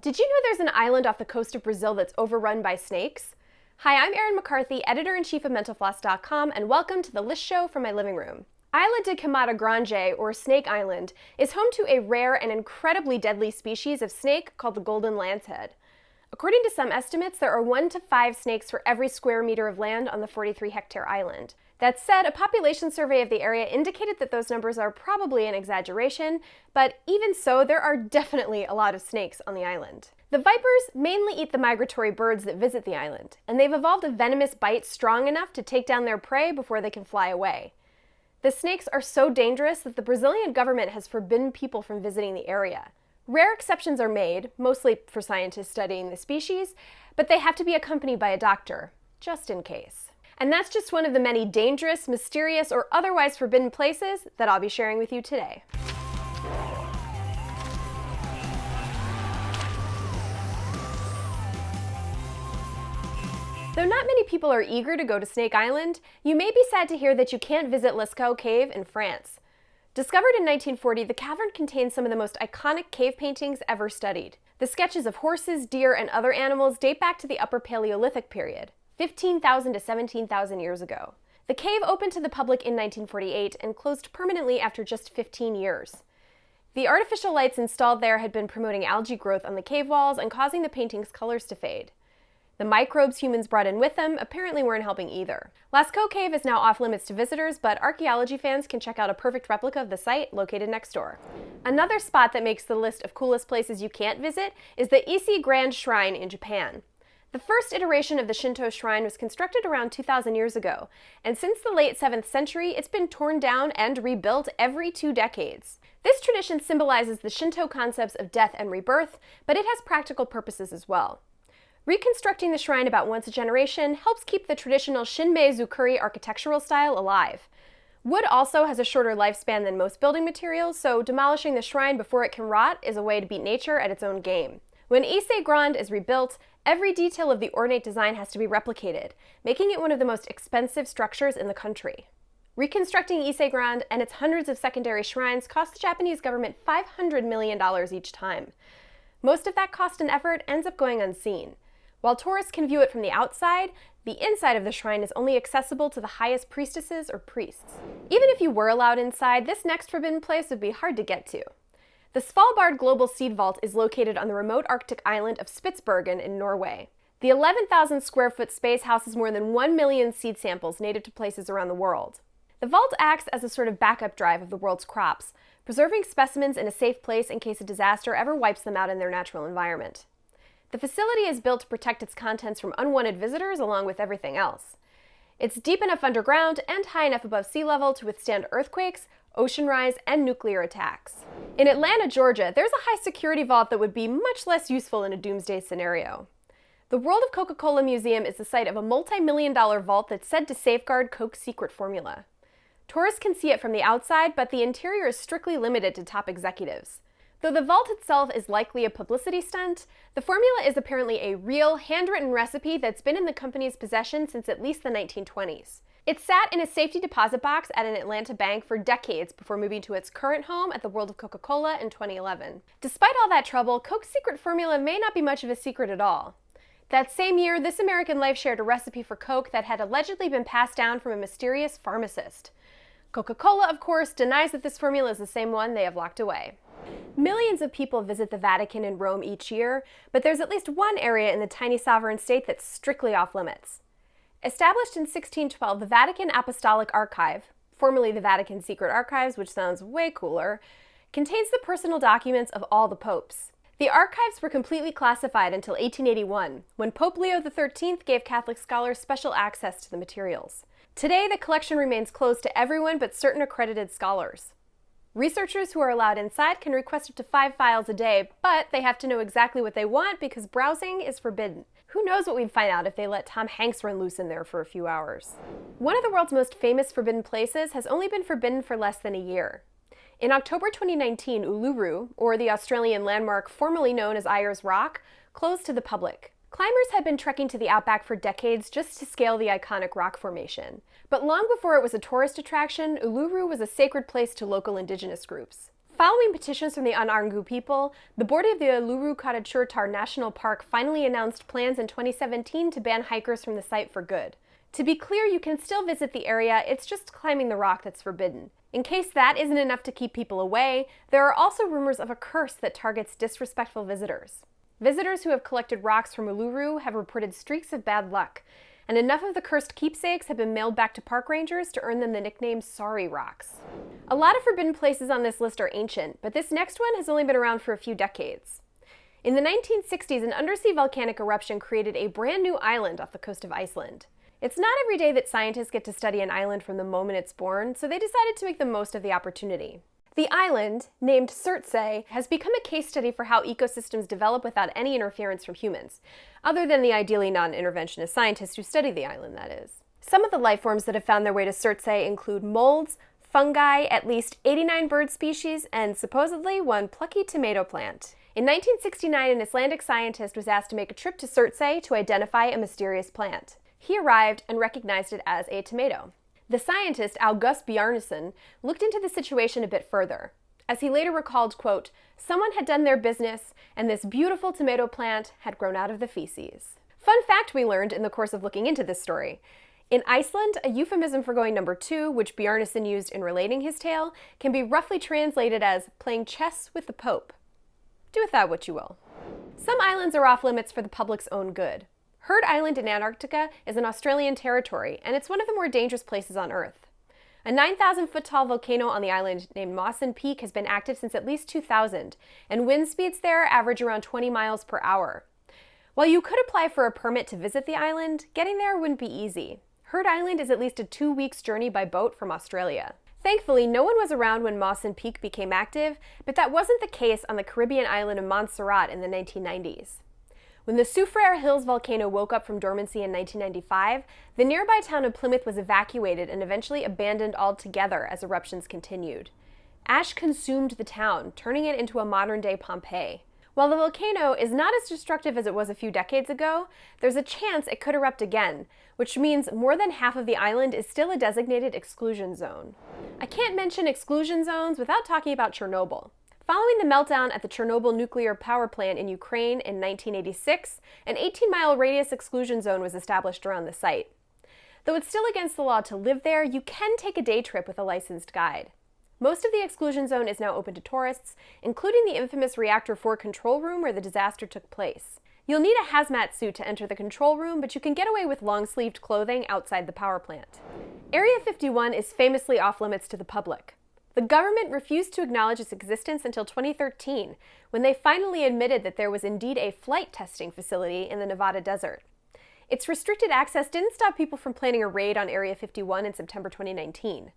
Did you know there's an island off the coast of Brazil that's overrun by snakes? Hi, I'm Erin McCarthy, editor-in-chief of MentalFloss.com, and welcome to the List Show from my living room. Isla de Camada Grande, or Snake Island, is home to a rare and incredibly deadly species of snake called the golden lancehead. According to some estimates, there are 1 to 5 snakes for every square meter of land on the 43-hectare island. That said, a population survey of the area indicated that those numbers are probably an exaggeration, but even so, there are definitely a lot of snakes on the island. The vipers mainly eat the migratory birds that visit the island, and they've evolved a venomous bite strong enough to take down their prey before they can fly away. The snakes are so dangerous that the Brazilian government has forbidden people from visiting the area. Rare exceptions are made, mostly for scientists studying the species, but they have to be accompanied by a doctor, just in case. And that's just one of the many dangerous, mysterious, or otherwise forbidden places that I'll be sharing with you today. Though not many people are eager to go to Snake Island, you may be sad to hear that you can't visit Lascaux Cave in France. Discovered in 1940, the cavern contains some of the most iconic cave paintings ever studied. The sketches of horses, deer, and other animals date back to the Upper Paleolithic period, 15,000 to 17,000 years ago. The cave opened to the public in 1948 and closed permanently after just 15 years. The artificial lights installed there had been promoting algae growth on the cave walls and causing the painting's colors to fade. The microbes humans brought in with them apparently weren't helping either. Lascaux Cave is now off-limits to visitors, but archaeology fans can check out a perfect replica of the site located next door. Another spot that makes the list of coolest places you can't visit is the Ise Grand Shrine in Japan. The first iteration of the Shinto shrine was constructed around 2,000 years ago, and since the late 7th century, it's been torn down and rebuilt every 2 decades. This tradition symbolizes the Shinto concepts of death and rebirth, but it has practical purposes as well. Reconstructing the shrine about once a generation helps keep the traditional Shinmei-zukuri architectural style alive. Wood also has a shorter lifespan than most building materials, so demolishing the shrine before it can rot is a way to beat nature at its own game. When Ise Grande is rebuilt, every detail of the ornate design has to be replicated, making it one of the most expensive structures in the country. Reconstructing Ise Grande and its hundreds of secondary shrines cost the Japanese government $500 million each time. Most of that cost and effort ends up going unseen. While tourists can view it from the outside, the inside of the shrine is only accessible to the highest priestesses or priests. Even if you were allowed inside, this next forbidden place would be hard to get to. The Svalbard Global Seed Vault is located on the remote Arctic island of Spitsbergen in Norway. The 11,000 square foot space houses more than 1 million seed samples native to places around the world. The vault acts as a sort of backup drive of the world's crops, preserving specimens in a safe place in case a disaster ever wipes them out in their natural environment. The facility is built to protect its contents from unwanted visitors along with everything else. It's deep enough underground and high enough above sea level to withstand earthquakes, ocean rise, and nuclear attacks. In Atlanta, Georgia, there's a high security vault that would be much less useful in a doomsday scenario. The World of Coca-Cola Museum is the site of a multi-million-dollar vault that's said to safeguard Coke's secret formula. Tourists can see it from the outside, but the interior is strictly limited to top executives. Though the vault itself is likely a publicity stunt, the formula is apparently a real, handwritten recipe that's been in the company's possession since at least the 1920s. It sat in a safety deposit box at an Atlanta bank for decades before moving to its current home at the World of Coca-Cola in 2011. Despite all that trouble, Coke's secret formula may not be much of a secret at all. That same year, This American Life shared a recipe for Coke that had allegedly been passed down from a mysterious pharmacist. Coca-Cola, of course, denies that this formula is the same one they have locked away. Millions of people visit the Vatican in Rome each year, but there's at least one area in the tiny sovereign state that's strictly off-limits. Established in 1612, the Vatican Apostolic Archive, formerly the Vatican Secret Archives, which sounds way cooler, contains the personal documents of all the popes. The archives were completely classified until 1881, when Pope Leo XIII gave Catholic scholars special access to the materials. Today, the collection remains closed to everyone but certain accredited scholars. Researchers who are allowed inside can request up to 5 files a day, but they have to know exactly what they want because browsing is forbidden. Who knows what we'd find out if they let Tom Hanks run loose in there for a few hours. One of the world's most famous forbidden places has only been forbidden for less than a year. In October 2019, Uluru, or the Australian landmark formerly known as Ayers Rock, closed to the public. Climbers had been trekking to the outback for decades just to scale the iconic rock formation. But long before it was a tourist attraction, Uluru was a sacred place to local indigenous groups. Following petitions from the Anangu people, the board of the Uluru Karachutar National Park finally announced plans in 2017 to ban hikers from the site for good. To be clear, you can still visit the area, it's just climbing the rock that's forbidden. In case that isn't enough to keep people away, there are also rumors of a curse that targets disrespectful visitors. Visitors who have collected rocks from Uluru have reported streaks of bad luck, and enough of the cursed keepsakes have been mailed back to park rangers to earn them the nickname Sorry Rocks. A lot of forbidden places on this list are ancient, but this next one has only been around for a few decades. In the 1960s, an undersea volcanic eruption created a brand new island off the coast of Iceland. It's not every day that scientists get to study an island from the moment it's born, so they decided to make the most of the opportunity. The island, named Surtsey, has become a case study for how ecosystems develop without any interference from humans, other than the ideally non-interventionist scientists who study the island, that is. Some of the life forms that have found their way to Surtsey include molds, fungi, at least 89 bird species, and supposedly one plucky tomato plant. In 1969, an Icelandic scientist was asked to make a trip to Surtsey to identify a mysterious plant. He arrived and recognized it as a tomato. The scientist, August Bjarnason, looked into the situation a bit further. As he later recalled, quote, "Someone had done their business, and this beautiful tomato plant had grown out of the feces." Fun fact we learned in the course of looking into this story. In Iceland, a euphemism for going number 2, which Bjarnason used in relating his tale, can be roughly translated as playing chess with the Pope. Do with that what you will. Some islands are off limits for the public's own good. Heard Island in Antarctica is an Australian territory, and it's one of the more dangerous places on Earth. A 9,000-foot tall volcano on the island named Mawson Peak has been active since at least 2000, and wind speeds there average around 20 miles per hour. While you could apply for a permit to visit the island, getting there wouldn't be easy. Heard Island is at least a 2-week journey by boat from Australia. Thankfully, no one was around when Mawson Peak became active, but that wasn't the case on the Caribbean island of Montserrat in the 1990s. When the Soufriere Hills volcano woke up from dormancy in 1995, the nearby town of Plymouth was evacuated and eventually abandoned altogether as eruptions continued. Ash consumed the town, turning it into a modern-day Pompeii. While the volcano is not as destructive as it was a few decades ago, there's a chance it could erupt again, which means more than half of the island is still a designated exclusion zone. I can't mention exclusion zones without talking about Chernobyl. Following the meltdown at the Chernobyl nuclear power plant in Ukraine in 1986, an 18-mile radius exclusion zone was established around the site. Though it's still against the law to live there, you can take a day trip with a licensed guide. Most of the exclusion zone is now open to tourists, including the infamous Reactor 4 control room where the disaster took place. You'll need a hazmat suit to enter the control room, but you can get away with long-sleeved clothing outside the power plant. Area 51 is famously off-limits to the public. The government refused to acknowledge its existence until 2013, when they finally admitted that there was indeed a flight testing facility in the Nevada desert. Its restricted access didn't stop people from planning a raid on Area 51 in September 2019.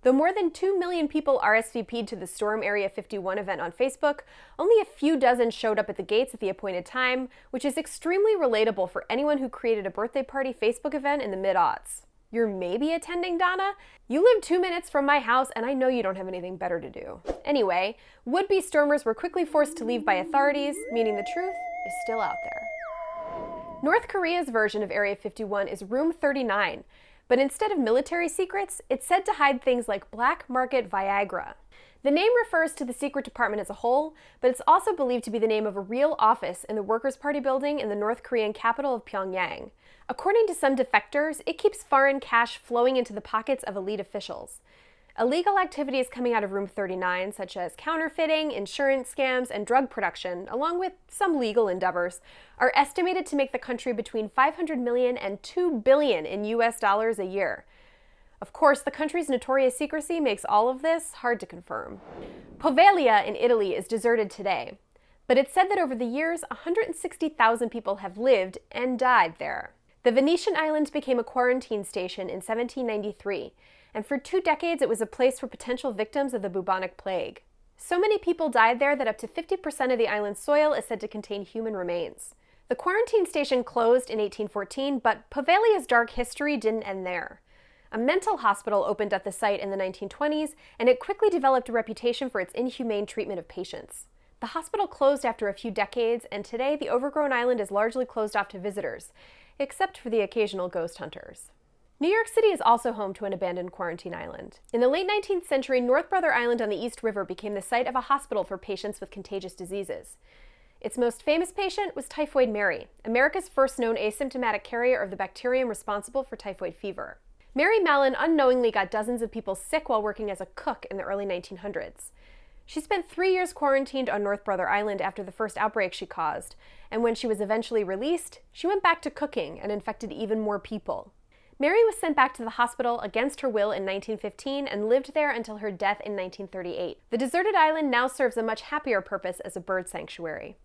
Though more than 2 million people RSVP'd to the Storm Area 51 event on Facebook, only a few dozen showed up at the gates at the appointed time, which is extremely relatable for anyone who created a birthday party Facebook event in the mid-aughts. You're maybe attending, Donna? You live 2 minutes from my house, and I know you don't have anything better to do. Anyway, would-be stormers were quickly forced to leave by authorities, meaning the truth is still out there. North Korea's version of Area 51 is Room 39, but instead of military secrets, it's said to hide things like black market Viagra. The name refers to the secret department as a whole, but it's also believed to be the name of a real office in the Workers' Party building in the North Korean capital of Pyongyang. According to some defectors, it keeps foreign cash flowing into the pockets of elite officials. Illegal activities coming out of Room 39, such as counterfeiting, insurance scams, and drug production, along with some legal endeavors, are estimated to make the country between $500 million and $2 billion in US dollars a year. Of course, the country's notorious secrecy makes all of this hard to confirm. Poveglia in Italy is deserted today, but it's said that over the years, 160,000 people have lived and died there. The Venetian island became a quarantine station in 1793, and for 2 decades it was a place for potential victims of the bubonic plague. So many people died there that up to 50% of the island's soil is said to contain human remains. The quarantine station closed in 1814, but Poveglia's dark history didn't end there. A mental hospital opened at the site in the 1920s, and it quickly developed a reputation for its inhumane treatment of patients. The hospital closed after a few decades, and today the overgrown island is largely closed off to visitors, except for the occasional ghost hunters. New York City is also home to an abandoned quarantine island. In the late 19th century, North Brother Island on the East River became the site of a hospital for patients with contagious diseases. Its most famous patient was Typhoid Mary, America's first known asymptomatic carrier of the bacterium responsible for typhoid fever. Mary Mallon unknowingly got dozens of people sick while working as a cook in the early 1900s. She spent 3 years quarantined on North Brother Island after the first outbreak she caused, and when she was eventually released, she went back to cooking and infected even more people. Mary was sent back to the hospital against her will in 1915 and lived there until her death in 1938. The deserted island now serves a much happier purpose as a bird sanctuary.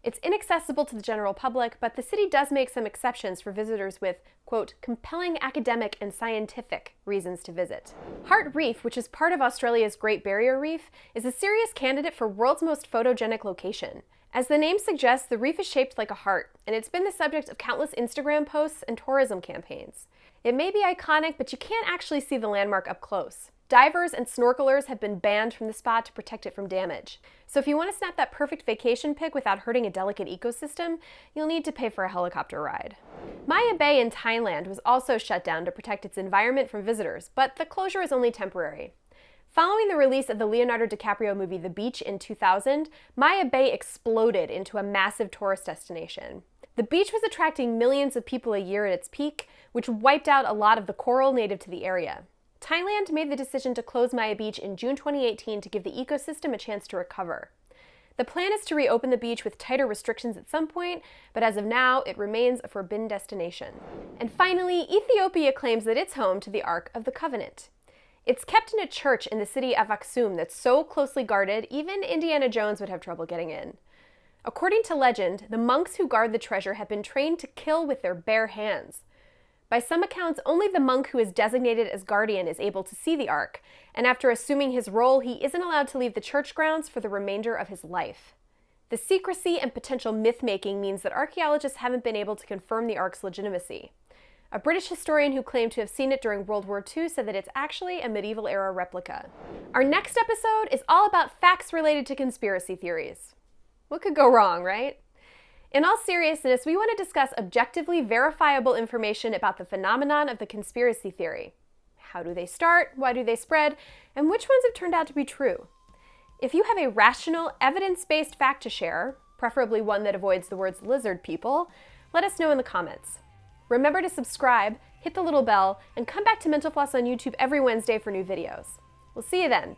It's inaccessible to the general public, but the city does make some exceptions for visitors with, quote, compelling academic and scientific reasons to visit. Heart Reef, which is part of Australia's Great Barrier Reef, is a serious candidate for world's most photogenic location. As the name suggests, the reef is shaped like a heart, and it's been the subject of countless Instagram posts and tourism campaigns. It may be iconic, but you can't actually see the landmark up close. Divers and snorkelers have been banned from the spot to protect it from damage. So if you want to snap that perfect vacation pic without hurting a delicate ecosystem, you'll need to pay for a helicopter ride. Maya Bay in Thailand was also shut down to protect its environment from visitors, but the closure is only temporary. Following the release of the Leonardo DiCaprio movie The Beach in 2000, Maya Bay exploded into a massive tourist destination. The beach was attracting millions of people a year at its peak, which wiped out a lot of the coral native to the area. Thailand made the decision to close Maya Beach in June 2018 to give the ecosystem a chance to recover. The plan is to reopen the beach with tighter restrictions at some point, but as of now, it remains a forbidden destination. And finally, Ethiopia claims that it's home to the Ark of the Covenant. It's kept in a church in the city of Aksum that's so closely guarded, even Indiana Jones would have trouble getting in. According to legend, the monks who guard the treasure have been trained to kill with their bare hands. By some accounts, only the monk who is designated as guardian is able to see the Ark, and after assuming his role, he isn't allowed to leave the church grounds for the remainder of his life. The secrecy and potential myth-making means that archaeologists haven't been able to confirm the Ark's legitimacy. A British historian who claimed to have seen it during World War II said that it's actually a medieval-era replica. Our next episode is all about facts related to conspiracy theories. What could go wrong, right? In all seriousness, we want to discuss objectively verifiable information about the phenomenon of the conspiracy theory. How do they start? Why do they spread? And which ones have turned out to be true? If you have a rational, evidence-based fact to share, preferably one that avoids the words lizard people, let us know in the comments. Remember to subscribe, hit the little bell, and come back to Mental Floss on YouTube every Wednesday for new videos. We'll see you then.